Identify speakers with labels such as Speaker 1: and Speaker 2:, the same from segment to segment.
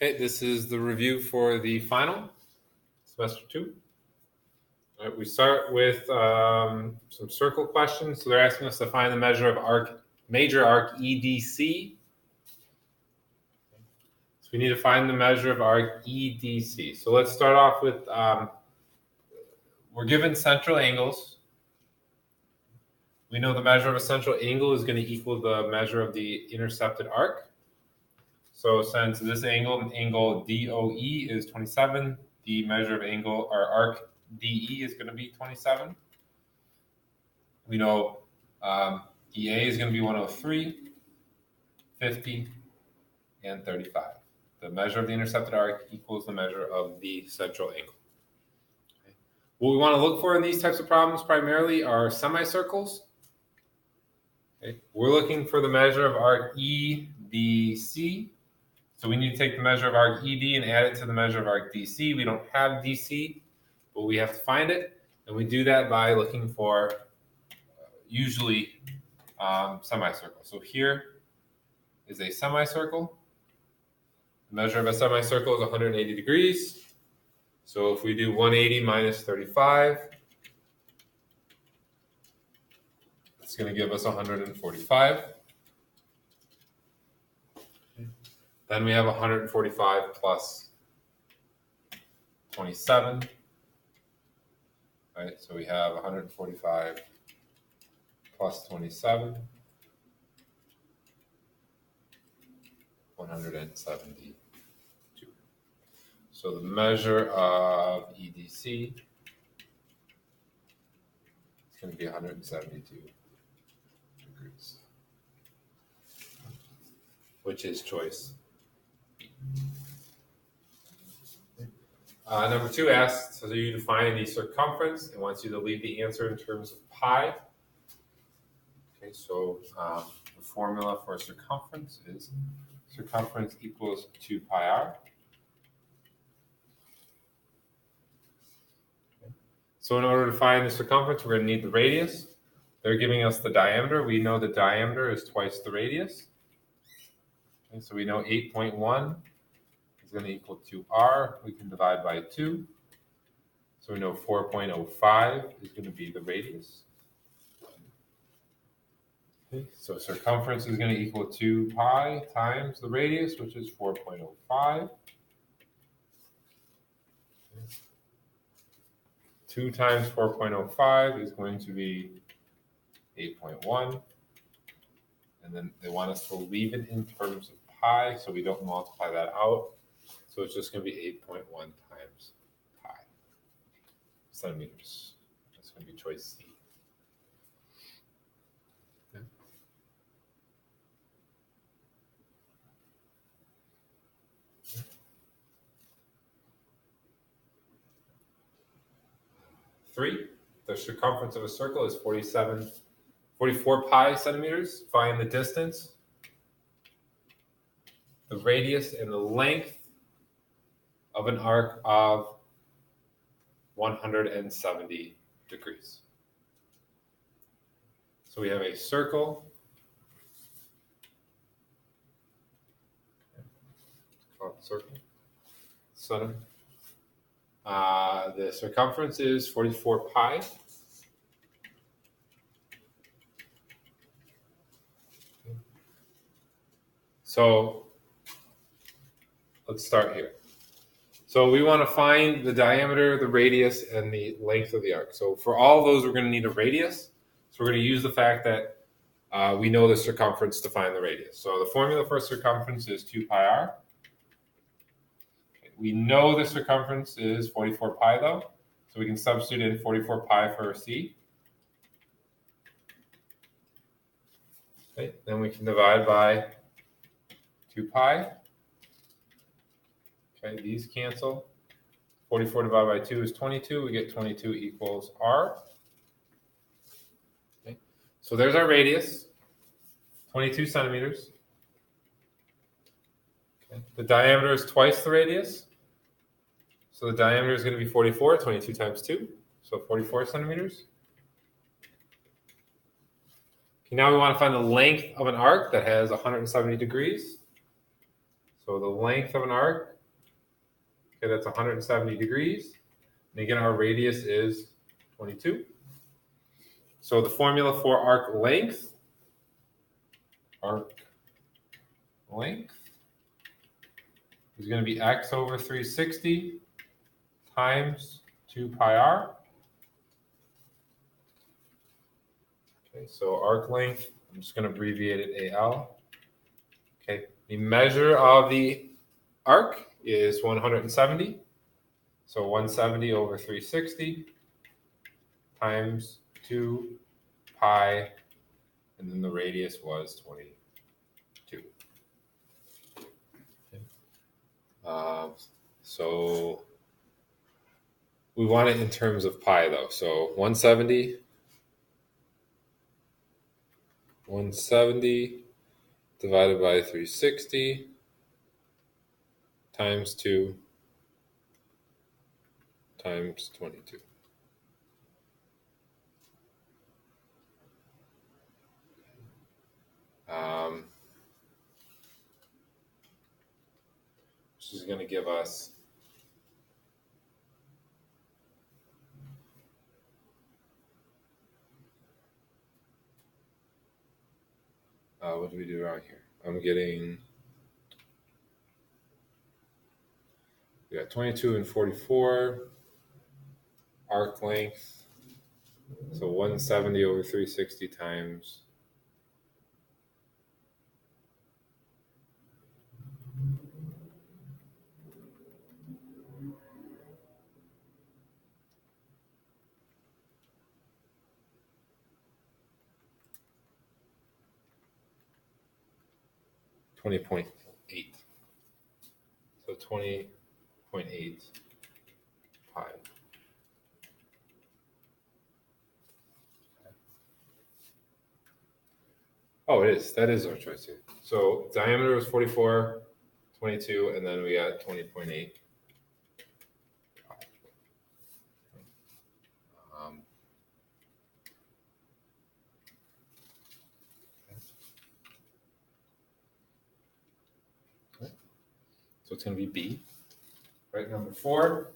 Speaker 1: Okay, this is the review for the final, semester 2. All right, we start with some circle questions. So they're asking us to find the measure of major arc EDC. So we need to find the measure of arc EDC. So let's start off with, we're given central angles. We know the measure of a central angle is going to equal the measure of the intercepted arc. So since this angle DOE is 27, the measure of angle or arc DE is going to be 27. We know EA is going to be 103, 50, and 35. The measure of the intercepted arc equals the measure of the central angle. Okay. What we want to look for in these types of problems primarily are semicircles. Okay. We're looking for the measure of arc EDC. So we need to take the measure of arc ED and add it to the measure of arc DC. We don't have DC, but we have to find it. And we do that by looking for usually semicircles. So here is a semicircle. The measure of a semicircle is 180 degrees. So if we do 180 minus 35, it's going to give us 145. Then we have 145 plus 27. Right, so we have 145 plus 27, 172. So the measure of EDC is going to be 172 degrees, which is choice B. Number 2 asks you to find the circumference and wants you to leave the answer in terms of pi. Okay, so the formula for circumference is circumference equals 2 pi r. Okay. So in order to find the circumference, we're going to need the radius. They're giving us the diameter. We know the diameter is twice the radius. Okay, so we know 8.1 is going to equal 2r. We can divide by 2. So we know 4.05 is going to be the radius. Okay, so circumference is going to equal 2 pi times the radius, which is 4.05. 2 times 4.05 is going to be 8.1. And then they want us to leave it in terms of pi, so we don't multiply that out. So it's just going to be 8.1 times pi centimeters. That's going to be choice C. Okay. Three, the circumference of a circle is 44 pi centimeters. Find the distance, the radius, and the length of an arc of 170 degrees. So we have a circle. Call it circle. So the circumference is 44 pi. So let's start here. So we want to find the diameter, the radius, and the length of the arc. So for all of those, we're going to need a radius. So we're going to use the fact that we know the circumference to find the radius. So the formula for circumference is 2 pi r. We know the circumference is 44 pi though, so we can substitute in 44 pi for C. Okay, then we can divide by 2 pi. Okay, these cancel. 44 divided by 2 is 22. We get 22 equals r. Okay, so there's our radius, 22 centimeters. Okay, the diameter is twice the radius. So the diameter is going to be 44, 22 times 2, so 44 centimeters. Okay, now we want to find the length of an arc that has 170 degrees. So the length of an arc, okay, that's 170 degrees. And again, our radius is 22. So the formula for arc length is going to be x over 360 times 2 pi r. Okay, so arc length, I'm just going to abbreviate it AL. Okay, the measure of the arc is 170. So 170 over 360 times 2 pi, and then the radius was 22. So we want it in terms of pi though. So 170 divided by 360 times 2 times 22. This is going to give us what do we do around here? I'm getting, we got 22 and 44 arc length. So 170 over 360 times 20.8. So 20.8 pi. Oh, it is. That is our choice here. So diameter was 44, 22, and then we got 20.8. So it's going to be B. Right, number 4.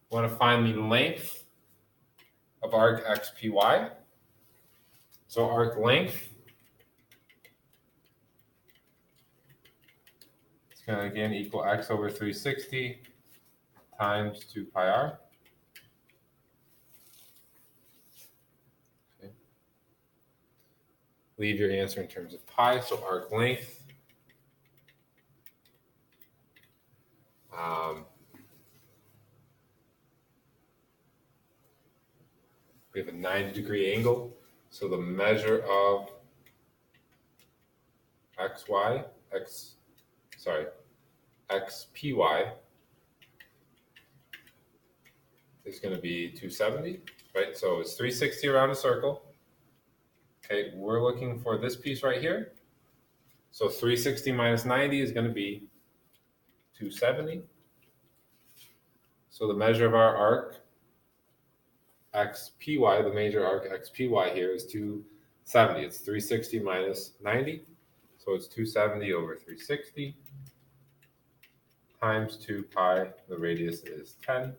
Speaker 1: We want to find the length of arc XPY. So arc length is going to again equal x over 360 times 2 pi r. Okay. Leave your answer in terms of pi. So arc length. We have a 90-degree angle. So the measure of XPY is going to be 270, right? So it's 360 around a circle. Okay, we're looking for this piece right here. So 360 minus 90 is going to be 270. So the measure of our arc XPY, the major arc XPY here is 270. It's 360 minus 90. So it's 270 over 360 times 2 pi. The radius is 10.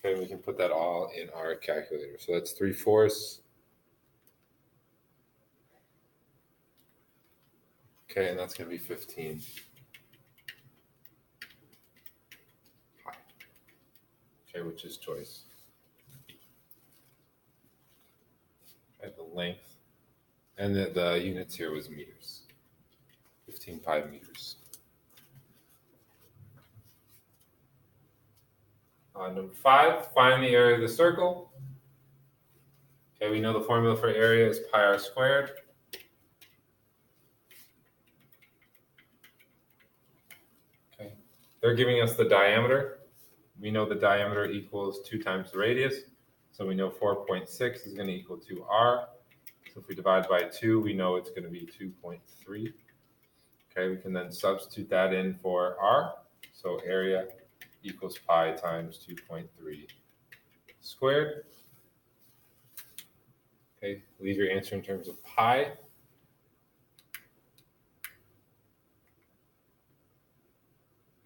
Speaker 1: Okay, we can put that all in our calculator. So that's 3/4. Okay, and that's going to be 15 pi. Okay, which is choice. Okay, the length. And the units here was meters. 15 pi meters. Number 5, find the area of the circle. Okay, we know the formula for area is pi r squared. Okay, they're giving us the diameter. We know the diameter equals 2 times the radius. So we know 4.6 is going to equal 2r. So if we divide by 2, we know it's going to be 2.3. Okay, we can then substitute that in for r. So area equals pi times 2.3 squared. Okay, leave your answer in terms of pi.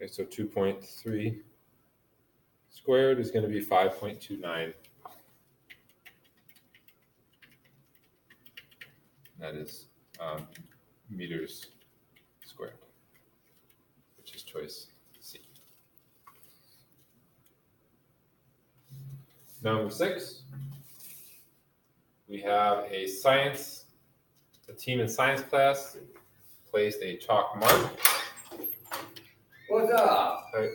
Speaker 1: Okay, so 2.3 squared is going to be 5.29. That is meters squared, which is choice C. Number 6, we have a team in science class placed a chalk mark.
Speaker 2: What's up?
Speaker 1: Right.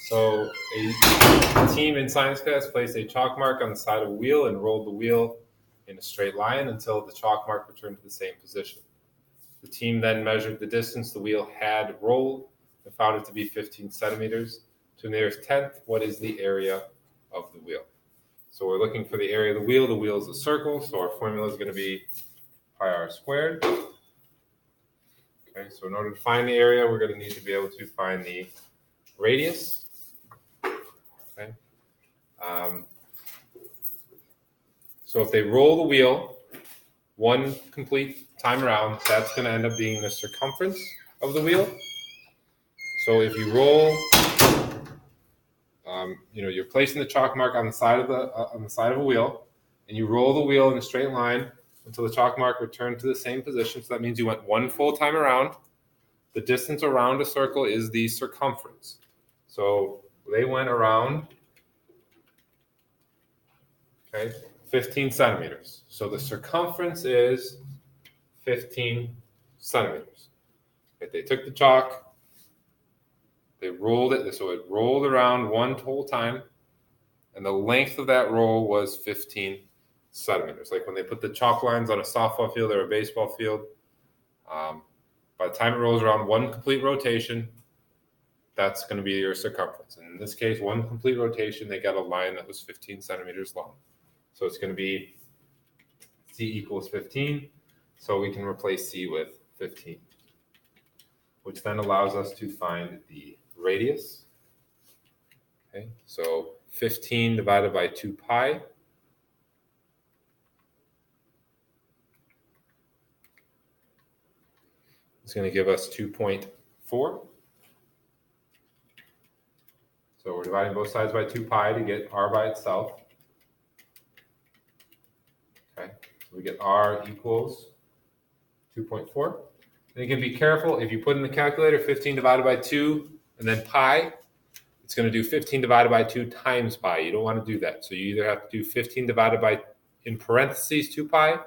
Speaker 1: So a team in science class placed a chalk mark on the side of a wheel and rolled the wheel in a straight line until the chalk mark returned to the same position. The team then measured the distance the wheel had rolled and found it to be 15 centimeters. To the nearest tenth, what is the area of the wheel? So we're looking for the area of the wheel. The wheel is a circle, so our formula is going to be pi r squared. Okay, so in order to find the area, we're going to need to be able to find the radius. Okay. So if they roll the wheel one complete time around, that's going to end up being the circumference of the wheel. So if you roll, you're placing the chalk mark on the side of a wheel, and you roll the wheel in a straight line until the chalk mark returned to the same position. So that means you went one full time around. The distance around a circle is the circumference. So they went around, 15 centimeters. So the circumference is 15 centimeters. They took the chalk, they rolled it, so it rolled around one whole time, and the length of that roll was 15 centimeters. Like when they put the chalk lines on a softball field or a baseball field, by the time it rolls around one complete rotation, that's going to be your circumference. And in this case, one complete rotation, they got a line that was 15 centimeters long. So it's going to be C equals 15. So we can replace C with 15, which then allows us to find the radius. Okay, so 15 divided by 2 pi is going to give us 2.4. So we're dividing both sides by 2 pi to get r by itself. Okay, so we get r equals 2.4. And you can be careful, if you put in the calculator 15 divided by 2 and then pi, it's going to do 15 divided by 2 times pi. You don't want to do that. So you either have to do 15 divided by, in parentheses, 2 pi,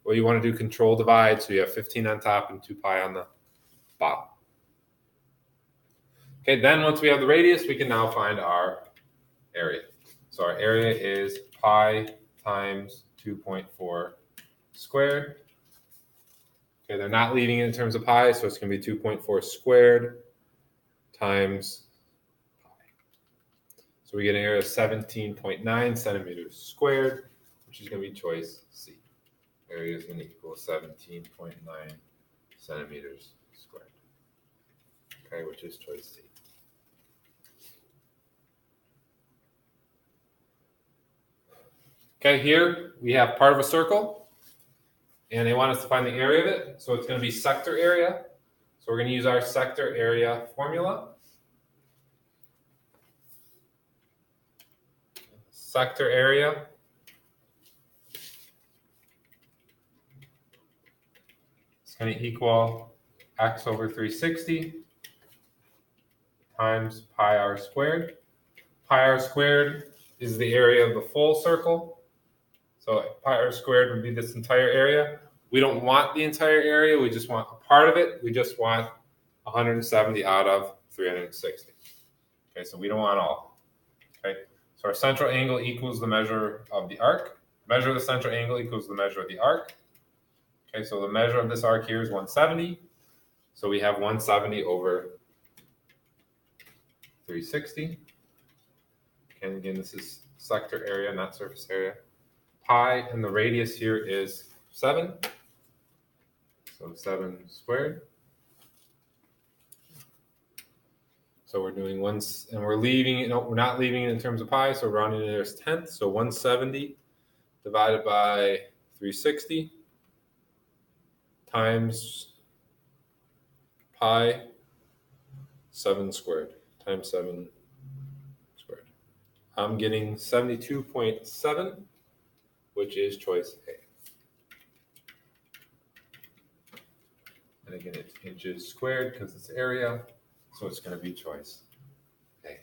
Speaker 1: or you want to do control divide, so you have 15 on top and 2 pi on the bottom. Okay, then once we have the radius, we can now find our area. So our area is pi times 2.4 squared. Okay, they're not leaving it in terms of pi, so it's going to be 2.4 squared times pi. So we get an area of 17.9 centimeters squared, which is going to be choice C. Area is going to equal 17.9 centimeters squared. Okay, which is choice C. Okay, here we have part of a circle, and they want us to find the area of it. So it's going to be sector area. So we're going to use our sector area formula. Sector area is going to equal x over 360 times pi r squared. Pi r squared is the area of the full circle. So pi r squared would be this entire area. We don't want the entire area. We just want a part of it. We just want 170 out of 360. Okay, so we don't want all. Okay, so our central angle equals the measure of the arc. Measure of the central angle equals the measure of the arc. Okay, so the measure of this arc here is 170. So we have 170 over 360. And again, this is sector area, not surface area. Pi, and the radius here is 7. So 7 squared. So we're doing one, and we're leaving it, no, we're not leaving it in terms of pi, so rounding it as tenth. So 170 divided by 360 times pi 7 squared times 7 squared. I'm getting 72.7, which is choice A. And again, it's inches squared because it's area, so it's going to be choice A.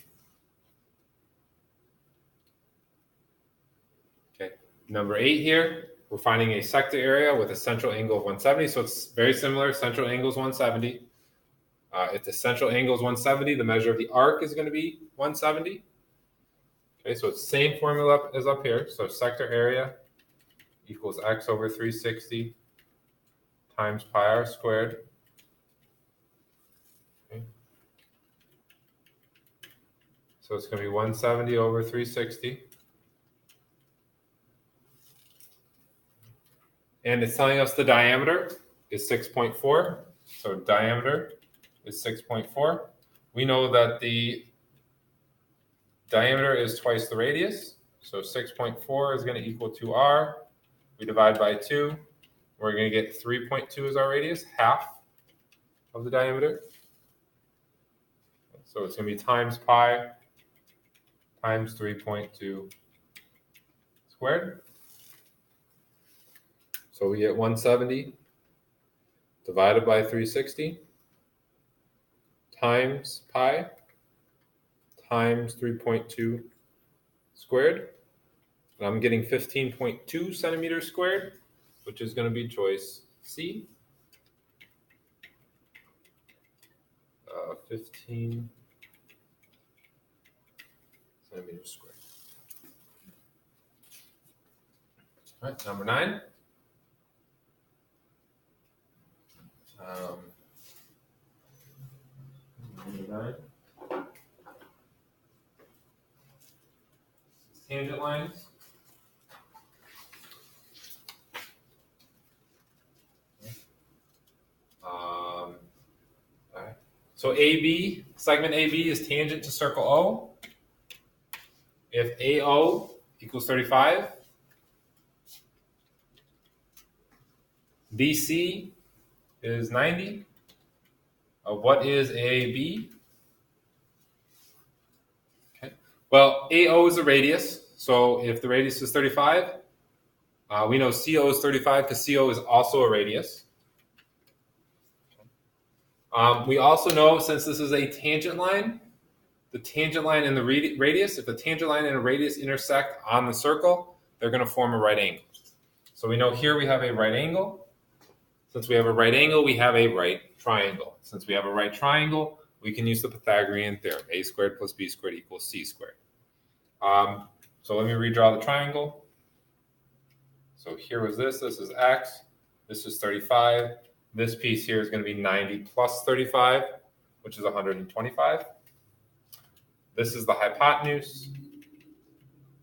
Speaker 1: Okay, number 8 here, we're finding a sector area with a central angle of 170, so it's very similar. Central angle is 170. If the central angle is 170, the measure of the arc is going to be 170. Okay, so it's the same formula as up here. So sector area equals x over 360 times pi r squared. Okay. So it's going to be 170 over 360. And it's telling us the diameter is 6.4. So diameter is 6.4. We know that the diameter is twice the radius. So 6.4 is going to equal 2r. We divide by 2. We're going to get 3.2 as our radius, half of the diameter. So it's going to be times pi times 3.2 squared. So we get 170 divided by 360 times pi times 3.2 squared. And I'm getting 15.2 centimeters squared, which is going to be choice C. 15 centimeters squared. All right, number 9. Number 9. Tangent lines. All right. So AB, segment AB is tangent to circle O. If AO equals 35, BC is 90. What is AB? Okay. Well, AO is a radius. So if the radius is 35, we know CO is 35 because CO is also a radius. We also know, since this is a tangent line, the tangent line and the radius, if the tangent line and a radius intersect on the circle, they're going to form a right angle. So we know here we have a right angle. Since we have a right angle, we have a right triangle. Since we have a right triangle, we can use the Pythagorean theorem. A squared plus b squared equals c squared. So let me redraw the triangle. So here was this. This is x. This is 35. This piece here is going to be 90 plus 35, which is 125. This is the hypotenuse.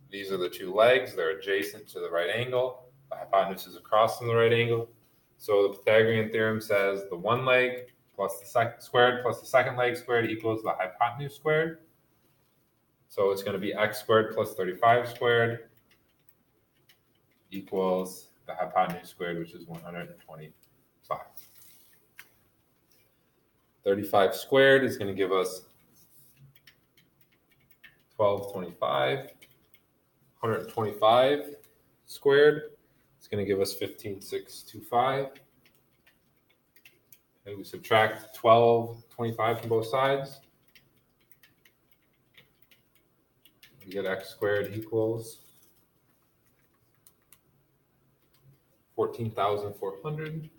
Speaker 1: These are the two legs. They're adjacent to the right angle. The hypotenuse is across from the right angle. So the Pythagorean theorem says the one leg plus the second squared plus the second leg squared equals the hypotenuse squared. So it's going to be x squared plus 35 squared equals the hypotenuse squared, which is 125. 35 squared is going to give us 1225. 125 squared is going to give us 15,625. And we subtract 1225 from both sides. We get x squared equals 14,400.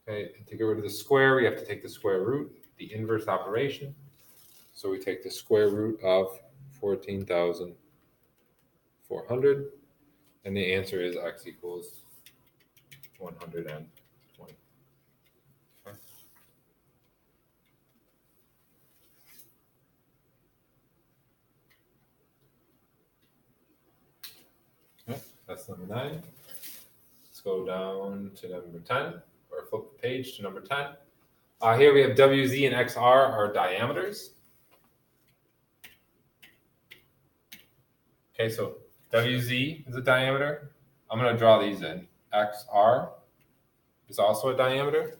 Speaker 1: Okay, and to get rid of the square, we have to take the square root, the inverse operation. So we take the square root of 14,400, and the answer is x equals 120. Okay. Okay, that's number 9. Let's go down to number 10, or flip the page to number 10. Here we have WZ and XR are diameters. Okay, so WZ is a diameter. I'm going to draw these in. XR is also a diameter.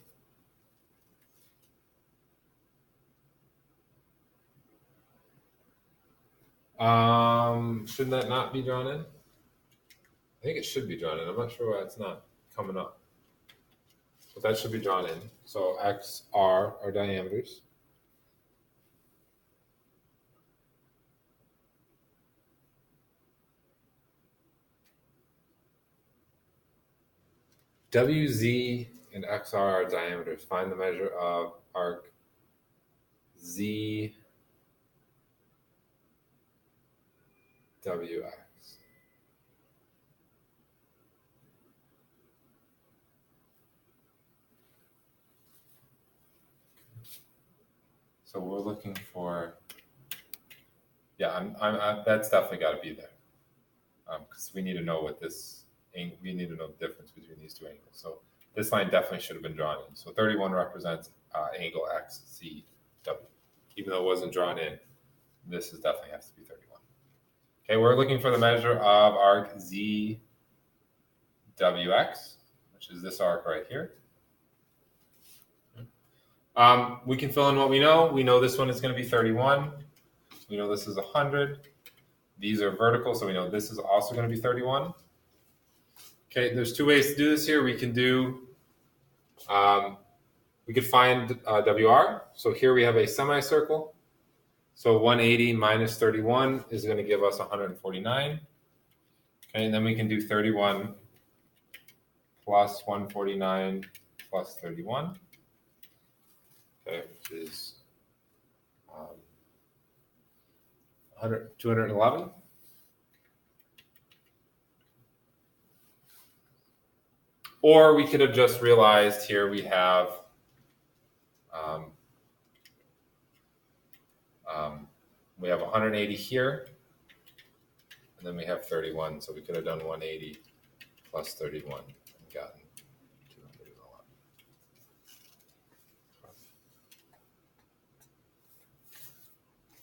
Speaker 1: Should that not be drawn in? I think it should be drawn in. I'm not sure why it's not coming up. But that should be drawn in. So X, R are diameters. WZ and XR are diameters. Find the measure of arc ZWX. So we're looking for, that's definitely got to be there, because we need to know what this, we need to know the difference between these two angles. So this line definitely should have been drawn in. So 31 represents angle XZW. Even though it wasn't drawn in, this is definitely has to be 31. Okay, we're looking for the measure of arc ZWX, which is this arc right here. We can fill in what we know. We know this one is going to be 31. We know this is 100. These are vertical, so we know this is also going to be 31. Okay, there's two ways to do this here. We can do, we could find WR. So here we have a semicircle. So 180 minus 31 is going to give us 149. Okay, and then we can do 31 plus 149 plus 31. Okay, which is 211. Or we could have just realized here we have we have 180 here, and then we have 31. So we could have done 180 plus 31 and gotten 211.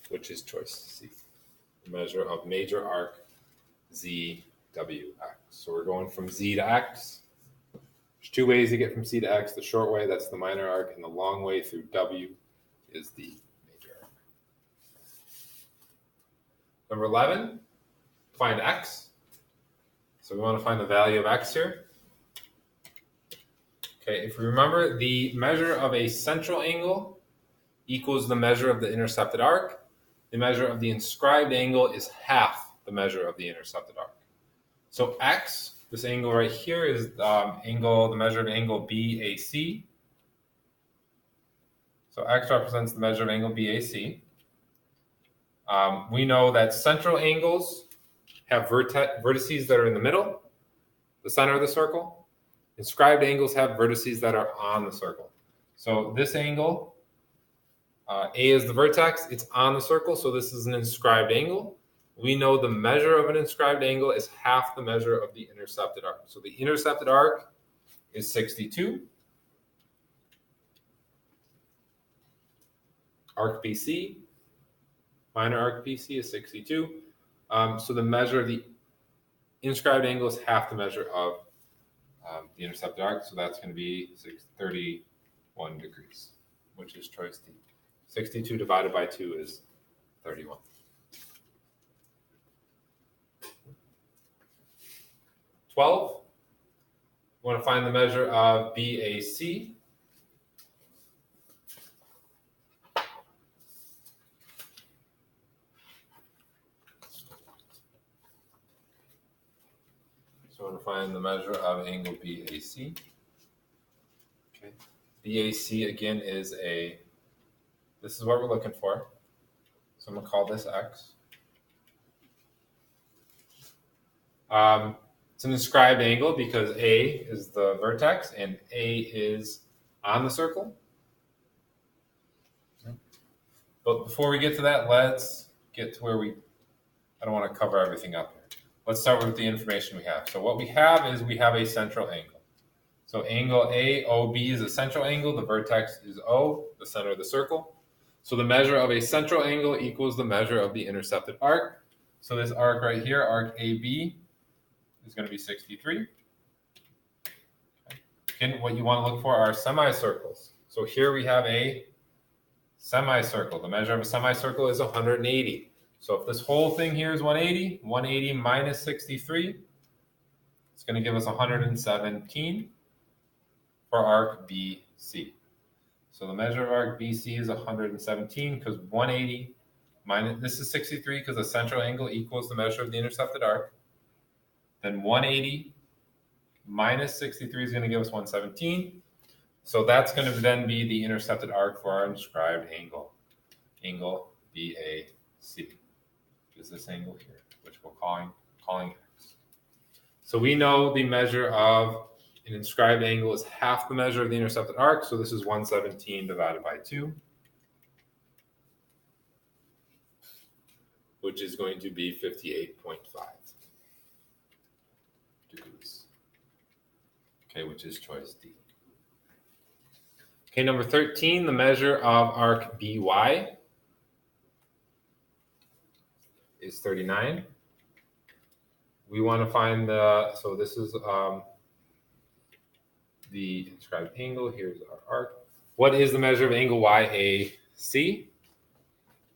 Speaker 1: Which is choice C, the measure of major arc ZWX. So we're going from Z to X. There's two ways to get from C to X. The short way, that's the minor arc, and the long way through W is the major arc. Number 11, find X. So we want to find the value of X here. Okay, if we remember, the measure of a central angle equals the measure of the intercepted arc. The measure of the inscribed angle is half the measure of the intercepted arc. So X, this angle right here, is the measure of angle BAC. So X represents the measure of angle BAC. We know that central angles have vertices that are in the middle, the center of the circle. Inscribed angles have vertices that are on the circle. So this angle, A is the vertex, it's on the circle, so this is an inscribed angle. We know the measure of an inscribed angle is half the measure of the intercepted arc. So the intercepted arc is 62. Arc BC, minor arc BC is 62. So the measure of the inscribed angle is half the measure of the intercepted arc. So that's going to be 31 degrees, which is choice D. 62 divided by 2 is 31. We want to find the measure of BAC. So I want to find the measure of angle BAC. Okay. BAC again is this is what we're looking for. So I'm going to call this X. It's an inscribed angle because A is the vertex and A is on the circle. But before we get to that, let's get to where I don't want to cover everything up here. Let's start with the information we have. So what we have is we have a central angle. So angle AOB is a central angle. The vertex is O, the center of the circle. So the measure of a central angle equals the measure of the intercepted arc. So this arc right here, arc AB, is going to be 63. Again, what you want to look for are semicircles. So here we have a semicircle. The measure of a semicircle is 180. So if this whole thing here is 180, 180 minus 63, it's going to give us 117 for arc BC. So the measure of arc BC is 117 because 180 minus, this is 63 because the central angle equals the measure of the intercepted arc. Then 180 minus 63 is going to give us 117. So that's going to then be the intercepted arc for our inscribed angle, angle BAC, which is this angle here, which we're calling x. So we know the measure of an inscribed angle is half the measure of the intercepted arc. So this is 117 divided by 2, which is going to be 58.5 degrees. Okay, which is choice D. Okay, number 13, the measure of arc BY is 39. We want to find so this is the inscribed angle. Here's our arc. What is the measure of angle YAC?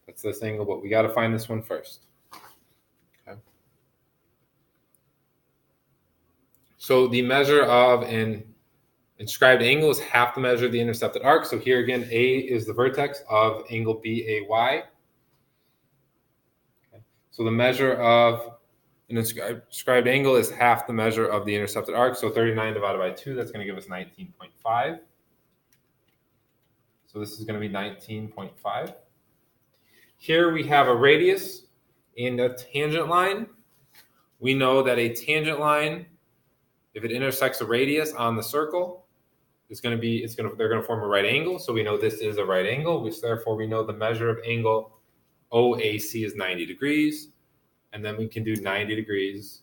Speaker 1: That's this angle, but we got to find this one first. Okay. So the measure of an inscribed angle is half the measure of the intercepted arc. So here again, A is the vertex of angle BAY. Okay. So the measure of an inscribed angle is half the measure of the intercepted arc. So 39 divided by 2, that's going to give us 19.5. So this is going to be 19.5. Here we have a radius and a tangent line. We know that a tangent line, if it intersects a radius on the circle, they're going to form a right angle. So we know this is a right angle, which therefore we know the measure of angle OAC is 90 degrees. And then we can do 90 degrees.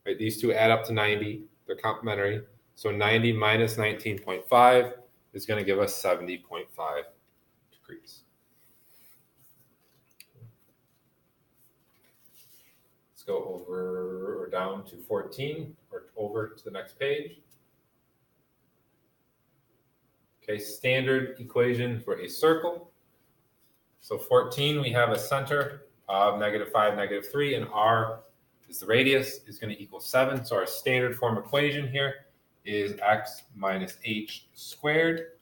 Speaker 1: Right, these two add up to 90. They're complementary. So 90 minus 19.5 is going to give us 70.5 degrees. Let's go over or down to 14 or over to the next page. Okay, standard equation for a circle. So 14, we have a center of -5, -3, and r is the radius, is going to equal 7. So our standard form equation here is x minus h squared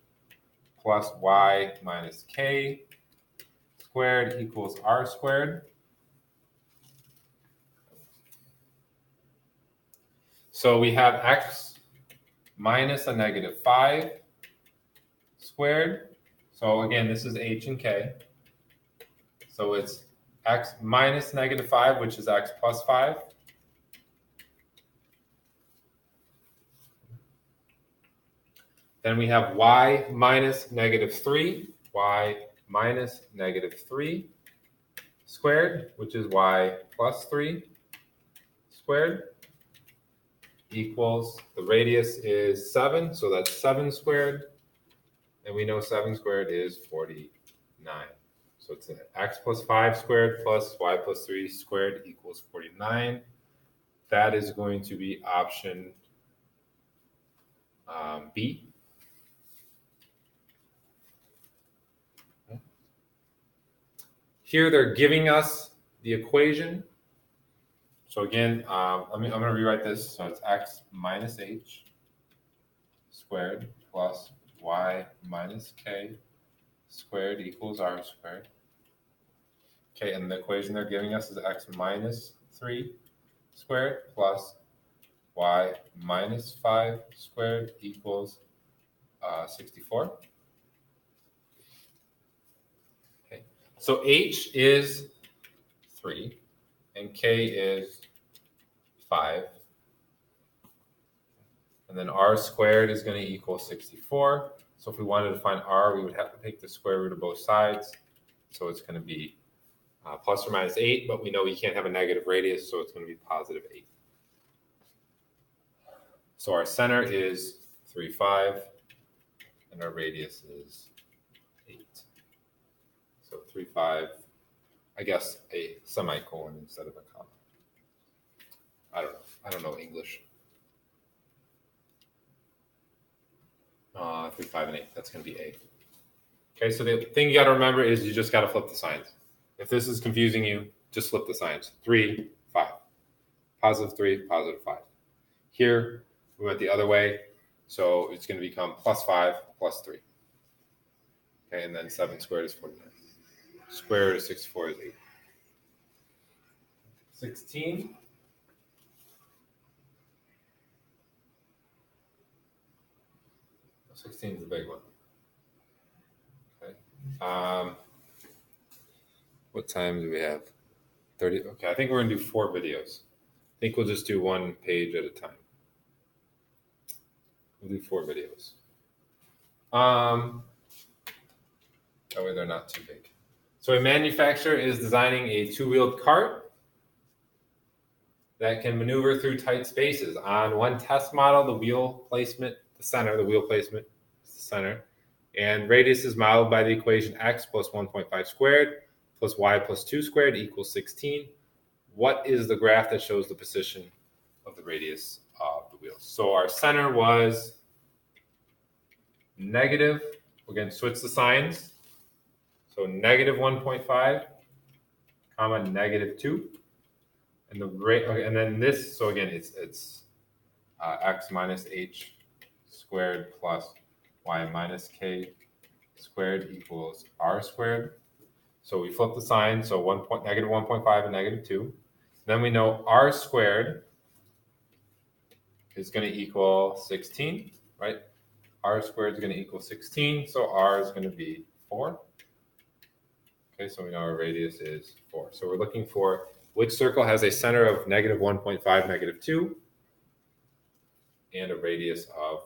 Speaker 1: plus y minus k squared equals r squared. So we have x minus a -5 squared. So again, this is h and k. So it's x minus -5, which is x plus 5. Then we have y minus -3, y minus -3 squared, which is y plus 3 squared, equals, the radius is 7, so that's 7 squared. And we know 7 squared is 49. So it's x plus 5 squared plus y plus 3 squared equals 49. That is going to be option B. Here they're giving us the equation. So again, I'm going to rewrite this. So it's x minus h squared plus y minus k squared equals r squared. Okay, and the equation they're giving us is x minus 3 squared plus y minus 5 squared equals 64. Okay, so h is 3 and k is 5. And then r squared is going to equal 64. So if we wanted to find r, we would have to take the square root of both sides. So it's going to be plus or minus 8, but we know we can't have a negative radius, so it's going to be positive 8. So our center is 3, 5, and our radius is 8. So 3, 5, I guess a semicolon instead of a comma. I don't know. I don't know English. 3, 5, and 8. That's going to be A. Okay, so the thing you got to remember is you just got to flip the signs. If this is confusing you, just flip the signs. 3, 5. Positive 3, positive 5. Here, we went the other way, so it's going to become plus 5, plus 3. Okay, and then 7 squared is 49. Square root of 64 is 8. 16. Oh, 16 is the big one. Okay. What time do we have? 30. Okay, I think we're going to do 4 videos. I think we'll just do 1 page at a time. We'll do 4 videos. That way they're not too big. So a manufacturer is designing a 2-wheeled cart that can maneuver through tight spaces. On one test model, the wheel placement, the wheel placement is the center, and radius is modeled by the equation x plus 1.5 squared plus y plus 2 squared equals 16. What is the graph that shows the position of the radius of the wheels? So our center was negative. We're going to switch the signs. So negative 1.5, comma, negative 2. And the rate, okay, and then this, so again, it's x minus h squared plus y minus k squared equals r squared. So we flip the sign, so negative 1.5 and negative 2. Then we know r squared is going to equal 16, right? R squared is going to equal 16, so r is going to be 4. Okay, so we know our radius is 4. So we're looking for which circle has a center of negative 1.5, negative 2, and a radius of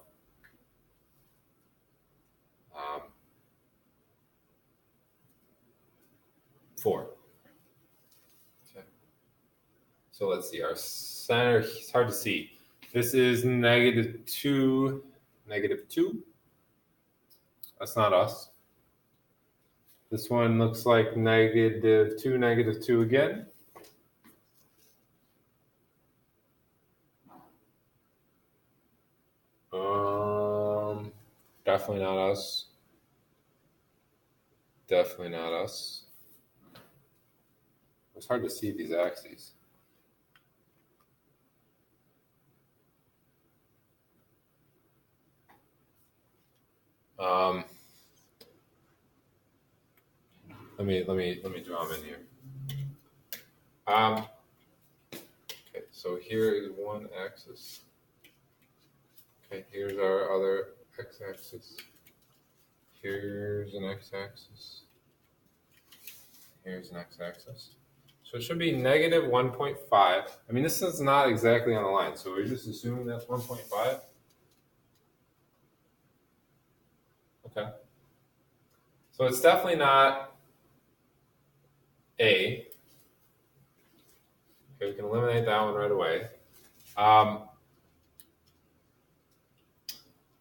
Speaker 1: 4. Okay. So let's see, our center, it's hard to see. This is negative 2, negative 2. That's not us. This one looks like negative 2 again. Definitely not us. Definitely not us. It's hard to see these axes. Let me draw them in here. Okay, so here is one axis. Okay, here's our other x-axis. Here's an x-axis. Here's an x-axis. So it should be negative 1.5. I mean, this is not exactly on the line, so we're just assuming that's 1.5. Okay. So it's definitely not A. Okay, we can eliminate that one right away.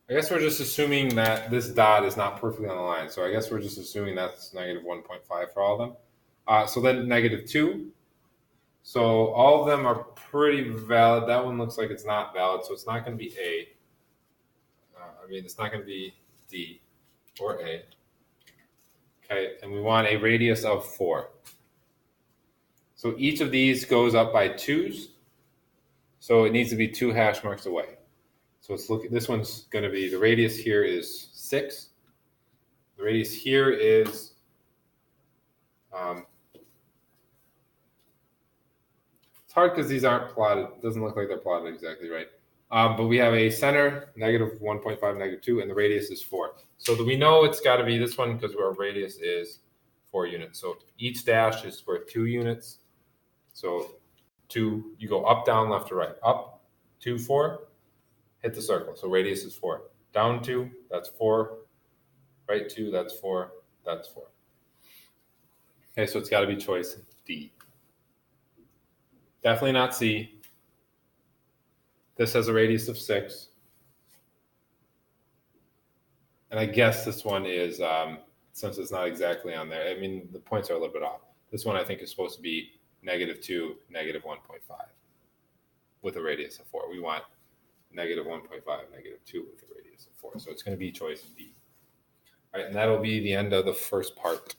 Speaker 1: I guess we're just assuming that this dot is not perfectly on the line. So I guess we're just assuming that's negative 1.5 for all of them. So then negative 2. So all of them are pretty valid. That one looks like it's not valid, so it's not going to be A. It's not going to be D or A. Okay, and we want a radius of 4. So each of these goes up by 2s. So it needs to be 2 hash marks away. So let's look at this one's going to be, the radius here is 6. The radius here is it's hard because these aren't plotted. It doesn't look like they're plotted exactly right. But we have a center, negative 1.5, negative 2, and the radius is 4. So we know it's got to be this one because our radius is 4 units. So each dash is worth 2 units. So 2, you go up, down, left to right. Up, 2, 4, hit the circle. So radius is 4. Down 2, that's 4. Right 2, that's 4. That's 4. Okay, so it's got to be choice D. Definitely not C. This has a radius of 6. And I guess this one is, since it's not exactly on there, I mean, the points are a little bit off. This one I think is supposed to be negative 2, negative 1.5 with a radius of 4. We want negative 1.5, negative 2 with a radius of 4. So it's going to be choice D. All right, and that'll be the end of the first part.